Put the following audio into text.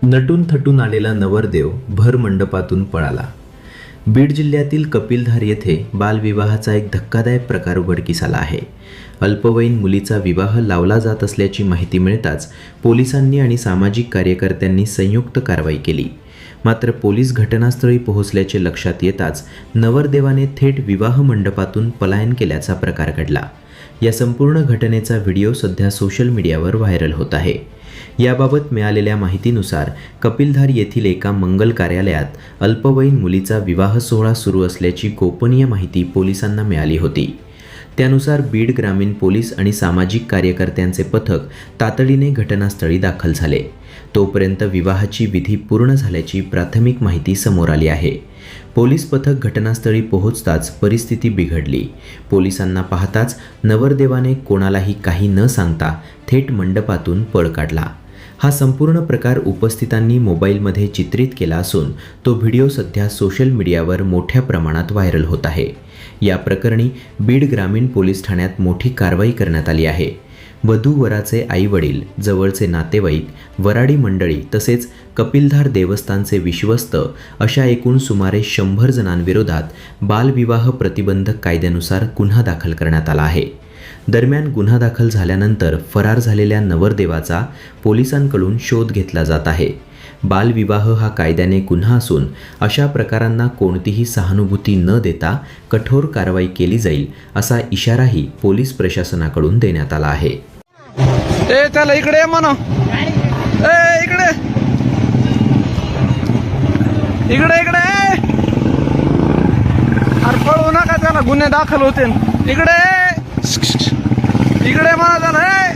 नटून थटून आलेला नवरदेव भर मंडपातून पळाला. बीड जिल्ह्यातील कपिलधार येथे बालविवाहाचा एक धक्कादायक प्रकार उघडकीस आला आहे. अल्पवयीन मुलीचा विवाह लावला जात असल्याची माहिती मिळताच पोलिसांनी आणि सामाजिक कार्यकर्त्यांनी संयुक्त कारवाई केली. मात्र पोलीस घटनास्थळी पोहोचल्याचे लक्षात येताच नवरदेवाने थेट विवाह मंडपातून पलायन केल्याचा प्रकार घडला. या संपूर्ण घटनेचा व्हिडिओ सध्या सोशल मीडियावर व्हायरल होत आहे. याबाबत मिळालेल्या माहितीनुसार कपिलधार येथील एका मंगल कार्यालयात अल्पवयीन मुलीचा विवाह सोहळा सुरू असल्याची गोपनीय माहिती पोलिसांना मिळाली होती. त्यानुसार बीड ग्रामीण पोलीस आणि सामाजिक कार्यकर्त्यांचे पथक तातडीने घटनास्थळी दाखल झाले. तोपर्यंत विवाहाची विधी पूर्ण झाल्याची प्राथमिक माहिती समोर आली आहे. पोलीस पथक घटनास्थळी पोहोचताच परिस्थिती बिघडली. पोलिसांना पाहताच नवरदेवाने कोणालाही काही न सांगता थेट मंडपातून पळ काढला. हा संपूर्ण प्रकार उपस्थितांनी मोबाईलमध्ये चित्रित केला असून तो व्हिडिओ सध्या सोशल मीडियावर मोठ्या प्रमाणात व्हायरल होत आहे. या प्रकरणी बीड ग्रामीण पोलीस ठाण्यात मोठी कारवाई करण्यात आली आहे. वधू-वराचे आई-वडील, जवळचे नातेवाईक, वराडी मंडळी तसेच कपिलधार देवस्थानचे विश्वस्त अशा एकूण सुमारे 100 जणांविरोधात बालविवाह प्रतिबंधक कायद्यानुसार गुन्हा दाखल करण्यात आला आहे. दरम्यान गुन्हा दाखल झाल्यानंतर फरार झालेल्या नवरदेवाचा पोलिसांकडून शोध घेतला जात आहे. बालविवाह हा कायद्याने गुन्हा असून अशा प्रकारांना कोणतीही सहानुभूती न देता कठोर कारवाई केली जाईल असा इशाराही पोलीस प्रशासनाकडून देण्यात आला आहे. चला इकडे म्हणा, इकडे इकडे इकडे अरे पळू नका, त्याला गुन्हे दाखल होते. इकडे इकडे म्हणा त्याला.